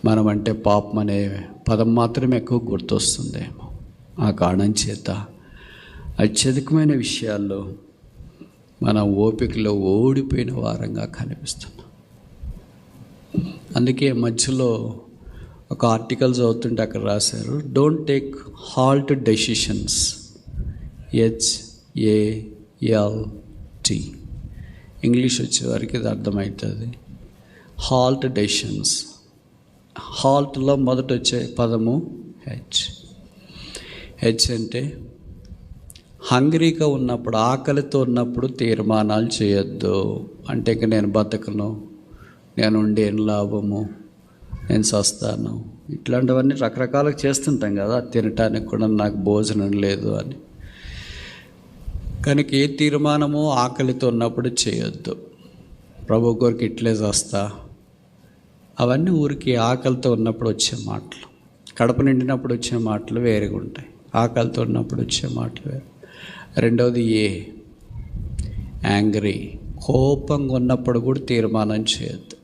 A: మనమంటే పాపం అనే పదం మాత్రమే ఎక్కువ గుర్తొస్తుందేమో. ఆ కారణం చేత అత్యధికమైన విషయాల్లో మన ఓపికలో ఓడిపోయిన వారంగా కనిపిస్తున్నాం. అందుకే మధ్యలో ఒక ఆర్టికల్ చదువుతుంటే అక్కడ రాశారు, don't take halt decisions, English వచ్చేవారికి ఇది అర్థమవుతుంది. Halt decisions. హాల్ట్లో మొదట వచ్చే పదము హెచ్ అంటే హంగ్రీగా ఉన్నప్పుడు, ఆకలితో ఉన్నప్పుడు తీర్మానాలు చేయొద్దు. అంటే ఇంక నేను బతకను, నేను ఉండి ఏం లాభము, నేను చస్తాను, ఇట్లాంటివన్నీ రకరకాలుగా చేస్తుంటాం కదా. తినటానికి కూడా నాకు భోజనం లేదు అని. కనుక ఏ తీర్మానము ఆకలితో ఉన్నప్పుడు చేయొద్దు. ప్రభు కోరికి ఇట్లే చేస్తా, అవన్నీ ఊరికి ఆకలితో ఉన్నప్పుడు వచ్చే మాటలు. కడుపు నిండినప్పుడు వచ్చే మాటలు వేరేగా ఉంటాయి, ఆకలితో ఉన్నప్పుడు వచ్చే మాటలు వేరే. రెండవది యాంగ్రీ. కోపంగా ఉన్నప్పుడు కూడా తీర్మానం చేయొద్దు.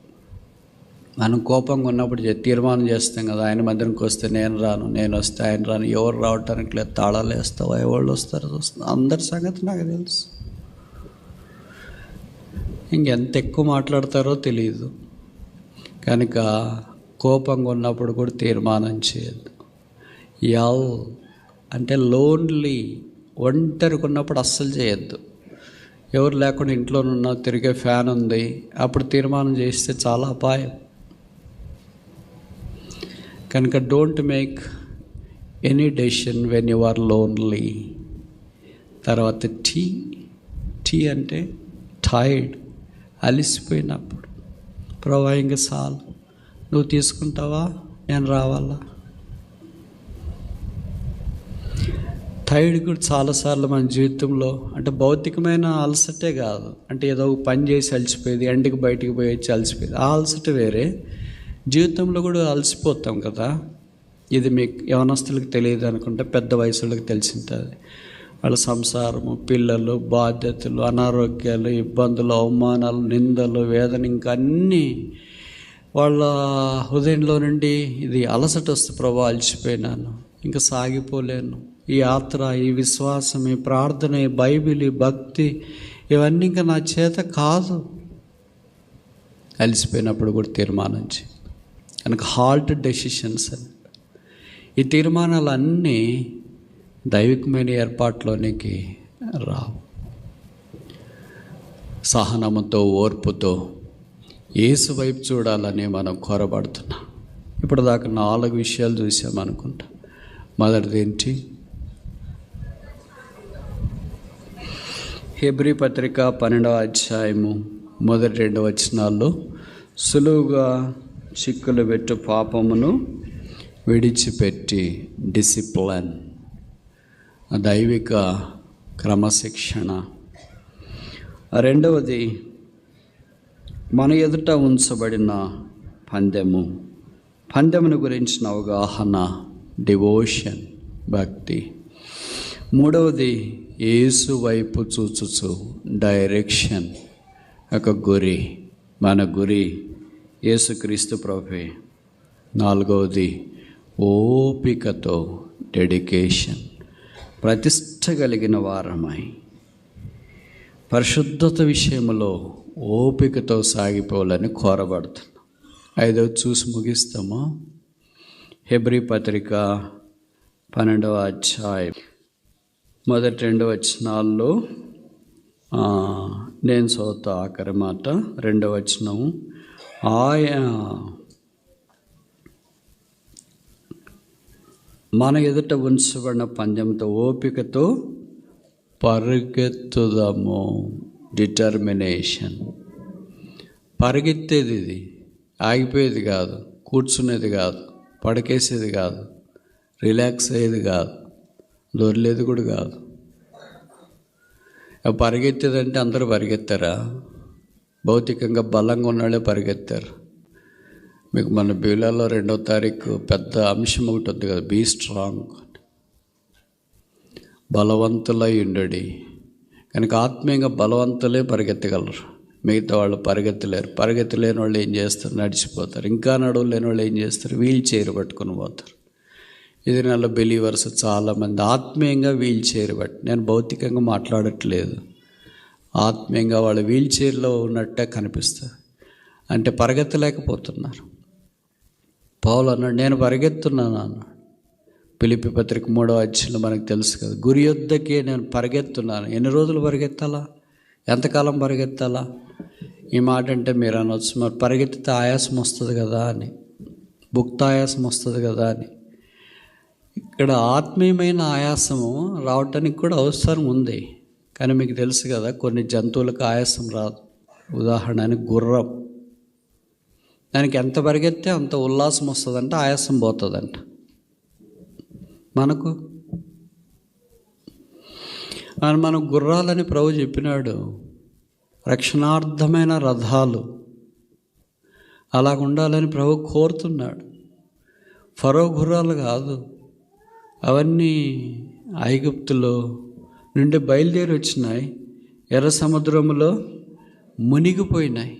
A: మనం కోపంగా ఉన్నప్పుడు తీర్మానం చేస్తాం కదా, ఆయన మందిరంకి వస్తే నేను రాను, నేను వస్తే ఆయన రాను, ఎవరు రావటానికి లేదు, తాళాలు వేస్తావా, ఎవరు వస్తారో చూస్తాను, అందరి సంగతి నాకు తెలుసు. ఇంకెంత ఎక్కువ మాట్లాడతారో తెలియదు. కనుక కోపంగా ఉన్నప్పుడు కూడా తీర్మానం చేయొద్దు. అంటే లోన్లీ, ఒంటరిగా ఉన్నప్పుడు అస్సలు చేయొద్దు. ఎవరు లేకుండా ఇంట్లోనున్నా తిరిగే ఫ్యాన్ ఉంది, అప్పుడు తీర్మానం చేస్తే చాలా అపాయం. కనుక don't make any decision when you are lonely. తర్వాత టీ అంటే టైర్డ్, అలిసిపోయినప్పుడు. ప్రభా ఇంక చాలు, నువ్వు తీసుకుంటావా, నేను రావాలా. టైర్డ్ కూడా చాలాసార్లు మన జీవితంలో, అంటే భౌతికమైన అలసటే కాదు, అంటే ఏదో పని చేసి అలసిపోయేది, ఎండకి బయటికి పోయి వచ్చి అలసిపోయేది, ఆ అలసట వేరే. జీవితంలో కూడా అలసిపోతాం కదా. ఇది మీకు యవనస్తులకు తెలియదు అనుకుంటే పెద్ద వయసులకు తెలిసింటుంది. వాళ్ళ సంసారము, పిల్లలు, బాధ్యతలు, అనారోగ్యాలు, ఇబ్బందులు, అవమానాలు, నిందలు, వేదన, ఇంకా అన్నీ వాళ్ళ హృదయంలో నుండి ఇది అలసట వస్తే, ప్రభా అలసిపోయినాను, ఇంకా సాగిపోలేను, ఈ యాత్ర, ఈ విశ్వాసం, ఈ ప్రార్థన, ఈ బైబిల్, ఈ భక్తి, ఇవన్నీ ఇంకా నా చేత కాదు. అలసిపోయినప్పుడు కూడా తీర్మానం చేయి. కనుక హాల్ట్ డెసిషన్స్ అని. ఈ తీర్మానాలన్నీ దైవికమైన ఏర్పాట్లోనికి రావు. సహనముతో, ఓర్పుతో యేసు వైపు చూడాలని మనం కోరబడుతున్నాం. ఇప్పుడు దాకా 4 విషయాలు చూసామనుకుంటా. మొదటిది ఏంటి? హెబ్రీ పత్రిక 12వ అధ్యాయము మొదటి 2 వచనాల్లో సులువుగా చిక్కులు పెట్టు పాపమును విడిచిపెట్టి, డిసిప్లిన్, దైవిక క్రమశిక్షణ. రెండవది మన ఎదుట ఉంచబడిన పందెమును గురించిన అవగాహన, డివోషన్, భక్తి. మూడవది యేసు వైపు చూచుచు, డైరెక్షన్, ఒక గురి, మన గురి యేసుక్రీస్తు ప్రభువే. నాలుగవది ఓపికతో, డెడికేషన్, ప్రతిష్ట కలిగిన వారమై పరిశుద్ధత విషయంలో ఓపికతో సాగిపోవాలని కోరబడుతున్నాం. ఐదవది చూసి ముగిస్తామా? హెబ్రీ పత్రిక 12వ అధ్యాయం మొదటి 2 వచనాల్లో నేను చదువుతా ఆఖరి మాట. 2వ వచనం, మన ఎదుట ఉంచబడిన పందెంతో ఓపికతో పరిగెత్తుదాము. డిటర్మినేషన్. పరిగెత్తేది, ఇది ఆగిపోయేది కాదు, కూర్చునేది కాదు, పడకేసేది కాదు, రిలాక్స్ అయ్యేది కాదు, దొరలేది కూడా కాదు. పరిగెత్తేదంటే అందరూ పరిగెత్తారా? భౌతికంగా బలంగా ఉన్నవాళ్ళే పరిగెత్తారు. మీకు మన బీలాలో 2వ తారీఖు పెద్ద అంశం ఒకటి ఉంది కదా, బీ స్ట్రాంగ్, బలవంతులై ఉండడి. కనుక ఆత్మీయంగా బలవంతులే పరిగెత్తగలరు, మిగతా వాళ్ళు పరిగెత్తలేరు. పరిగెత్తలేని వాళ్ళు ఏం చేస్తారు? నడిచిపోతారు. ఇంకా నడవలేని వాళ్ళు ఏం చేస్తారు? వీల్ చైర్ పట్టుకుని పోతారు. ఇది నెల బిలీవర్స్ చాలామంది ఆత్మీయంగా వీల్ చైర్ పట్టి, నేను భౌతికంగా మాట్లాడట్లేదు, ఆత్మీయంగా వాళ్ళు వీల్ చైర్లో ఉన్నట్టే కనిపిస్తుంది. అంటే పరిగెత్తలేకపోతున్నారు. పౌలు అన్నాడు, నేను పరిగెత్తున్నాను అన్నాడు. ఫిలిప్పీ పత్రిక 3వ అధ్యాయంలో మనకు తెలుసు కదా, గురి యొద్దకే నేను పరిగెత్తున్నాను. ఎన్ని రోజులు పరిగెత్తాలా, ఎంతకాలం పరిగెత్తాలా? ఈ మాట అంటే మీరు అనవచ్చు, మరి పరిగెత్తితే ఆయాసం వస్తుంది కదా అని, భుక్తాయాసం వస్తుంది కదా అని. ఇక్కడ ఆత్మీయమైన ఆయాసము రావటానికి కూడా అవసరం ఉంది. కానీ మీకు తెలుసు కదా, కొన్ని జంతువులకు ఆయాసం రాదు. ఉదాహరణకి గుర్రం, దానికి ఎంత పరిగెత్తే అంత ఉల్లాసం వస్తుందంట, ఆయాసం పోతుందంట. మనం గుర్రాలని ప్రభు చెప్పినాడు, రక్షణార్థమైన రథాలు. అలాగ ఉండాలని ప్రభు కోరుతున్నాడు. ఫరో గుర్రాలు కాదు, అవన్నీ ఐగుప్తులో నుండి బయలుదేరి వచ్చినాయి, ఎర్ర సముద్రములో మునిగిపోయినాయి.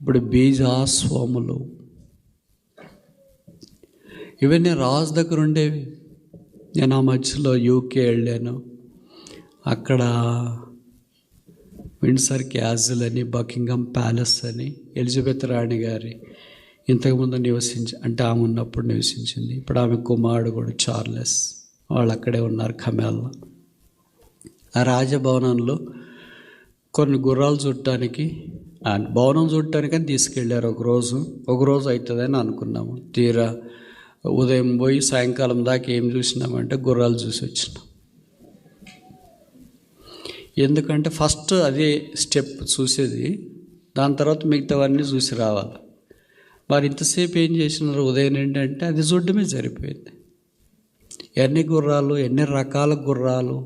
A: ఇప్పుడు బీజాస్వాములు ఇవన్నీ రాజు దగ్గర ఉండేవి. నేను ఆ మధ్యలో యూకే వెళ్ళాను. అక్కడ విండ్సర్ క్యాసిల్ అని, బకింగ్హామ్ ప్యాలెస్ అని, ఎలిజబెత్ రాణి గారి ఇంతకుముందు అంటే ఆమె ఉన్నప్పుడు నివసించింది. ఇప్పుడు ఆమె కుమారుడు కూడా చార్లెస్, వాళ్ళు అక్కడే ఉన్నారు కమేల్లో. ఆ రాజభవనంలో కొన్ని గుర్రాలు చూడటానికి, భవనం చూడటానికని తీసుకెళ్ళారు. ఒకరోజు అవుతుందని అనుకున్నాము. తీరా ఉదయం పోయి సాయంకాలం దాకా ఏం చూసినామంటే గుర్రాలు చూసి వచ్చినాం. ఎందుకంటే ఫస్ట్ అదే స్టెప్ చూసేది, దాని తర్వాత మిగతావన్నీ చూసి రావాలి. వారు ఇంతసేపు ఏం చేసినారు, ఉదయం ఏంటంటే అది చూడడమే సరిపోయింది. ఎన్ని గుర్రాలు, ఎన్ని రకాల గుర్రాలు,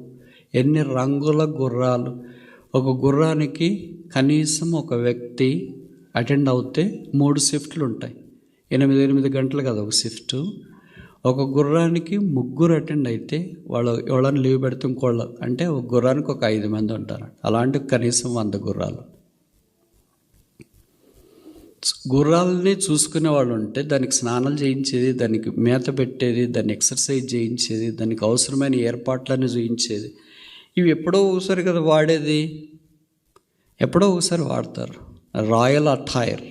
A: ఎన్ని రంగుల గుర్రాలు. ఒక గుర్రానికి కనీసం ఒక వ్యక్తి అటెండ్ అవుతే 3 షిఫ్ట్లు ఉంటాయి. 8 గంటలు కదా ఒక షిఫ్ట్. ఒక గుర్రానికి 3 అటెండ్ అయితే వాళ్ళని లీవ్ పెడితే ఇంకోళ్ళు, అంటే ఒక గుర్రానికి ఒక 5 మంది ఉంటారు. అలాంటి కనీసం 100 గుర్రాలు. గుర్రాలని చూసుకునే వాళ్ళు ఉంటే దానికి స్నానాలు చేయించేది, దానికి మేత పెట్టేది, దాన్ని ఎక్సర్సైజ్ చేయించేది, దానికి అవసరమైన ఏర్పాట్లన్నీ చూయించేది. ఇవి ఎప్పుడో ఒకసారి కదా వాడేది, ఎప్పుడో ఒకసారి వాడతారు. రాయల్ అటైర్,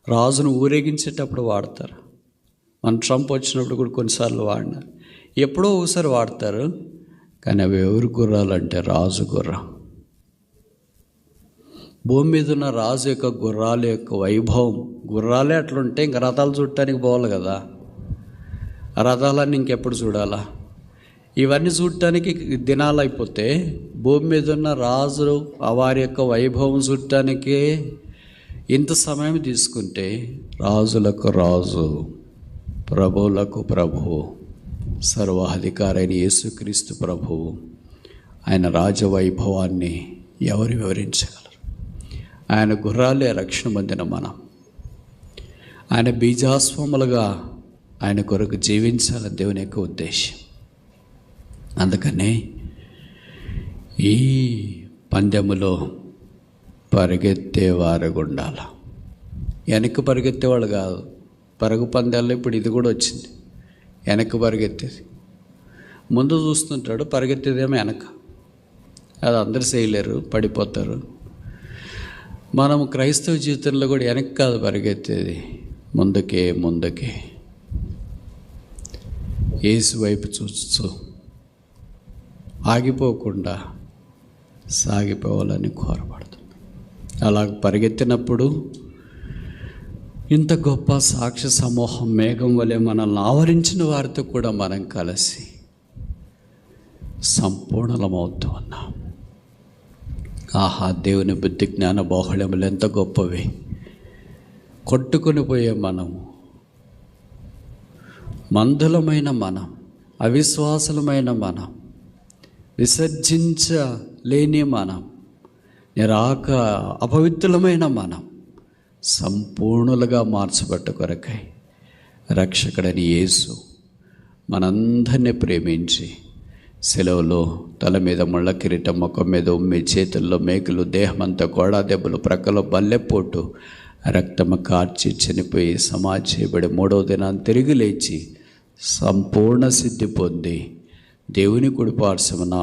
A: రాజును ఊరేగించేటప్పుడు వాడతారు. మన ట్రంప్ వచ్చినప్పుడు కూడా కొన్నిసార్లు వాడినారు. ఎప్పుడో ఒకసారి వాడతారు. కానీ అవి ఎవరి గుర్రాలు అంటే రాజు గుర్రం. భూమి మీద ఉన్న రాజు యొక్క గుర్రాల యొక్క వైభవం, గుర్రాలే అట్లుంటే ఇంక రథాలు చూడటానికి పోవాలి కదా. ఆ రథాలన్నీ ఇంకెప్పుడు చూడాలా? ఇవన్నీ చూడటానికి దినాలు అయిపోతే భూమి మీద ఉన్న రాజులు వారి యొక్క వైభవం చూడటానికే ఇంత సమయం తీసుకుంటే, రాజులకు రాజు, ప్రభువులకు ప్రభువు, సర్వాధికారి అయిన యేసుక్రీస్తు ప్రభువు, ఆయన రాజవైభవాన్ని ఎవరు వివరించగలరు? ఆయన గుర్రాలే రక్షణ పొందిన మనం. ఆయన బీజాస్వములుగా ఆయన కొరకు జీవించాలని దేవుని యొక్క ఉద్దేశం. అందుకనే ఈ పందెములో పరిగెత్తేవారు ఉండాలి. వెనక్కి పరిగెత్తేవాళ్ళు కాదు. పరుగు పందాల్లో ఇప్పుడు ఇది కూడా వచ్చింది, వెనక్కి పరిగెత్తేది. ముందు చూస్తుంటాడు, పరిగెత్తేదేమో వెనక. అది అందరు చేయలేరు, పడిపోతారు. మనం క్రైస్తవ జీవితంలో కూడా వెనక్కి కాదు పరిగెత్తేది, ముందుకే యేసు వైపు చూస్తూ ఆగిపోకుండా సాగిపోవాలని కోరబడుతుంది. అలా పరిగెత్తినప్పుడు ఇంత గొప్ప సాక్ష్య సమూహం మేఘం వలె మనల్ని ఆవరించిన వారితో కూడా మనం కలిసి సంపూర్ణమవుతూ ఉన్నాం. ఆహా, దేవుని బుద్ధి జ్ఞాన బాహుళ్యములు ఎంత గొప్పవి. కొట్టుకొని పోయే మనము, మందులమైన మనం, అవిశ్వాసులమైన మనం, విసర్జించలేని మనం, అపవిత్రులమైన మనం సంపూర్ణులుగా మార్చబట్ట కొరకై రక్షకుడని యేసు మనందరినీ ప్రేమించి సెలవులో తల మీద ముళ్ళ కిరీటం, ముఖం మీద ఉమ్మి, చేతుల్లో మేకులు, దేహమంతా గోడా దెబ్బలు, ప్రక్కలో బల్లెపోటు, రక్తము కార్చి చనిపోయి సమాధి చేయబడి 3వ దినాన్ని తిరిగి లేచి సంపూర్ణ సిద్ధి పొంది దేవుని కుడిపార్శ్వమున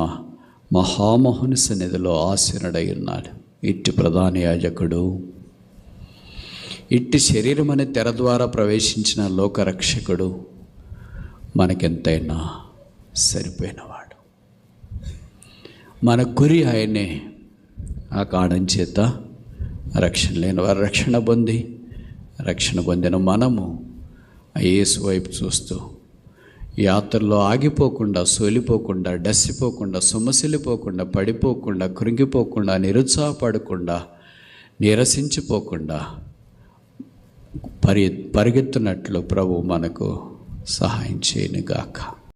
A: మహామహుని సన్నిధిలో ఆసీనుడై ఉన్నాడు. ఇట్టి ప్రధాన యాజకుడు, ఇట్టి శరీరం అనే తెర ద్వారా ప్రవేశించిన లోకరక్షకుడు, మనకెంతైనా సరిపోయినవాడు. మన గురి ఆయనే. ఆ కారణం చేత రక్షణ లేని వారు రక్షణ పొందిన మనము ఆ యేసు వైపు చూస్తూ యాత్రలో ఆగిపోకుండా, సోలిపోకుండా, డస్సిపోకుండా, సొమ్మసిల్లిపోకుండా, పడిపోకుండా, కృంగిపోకుండా, నిరుత్సాహపడకుండా, నీరసించిపోకుండా పరిగెత్తునట్లు ప్రభు మనకు సహాయం చేయనుగాక.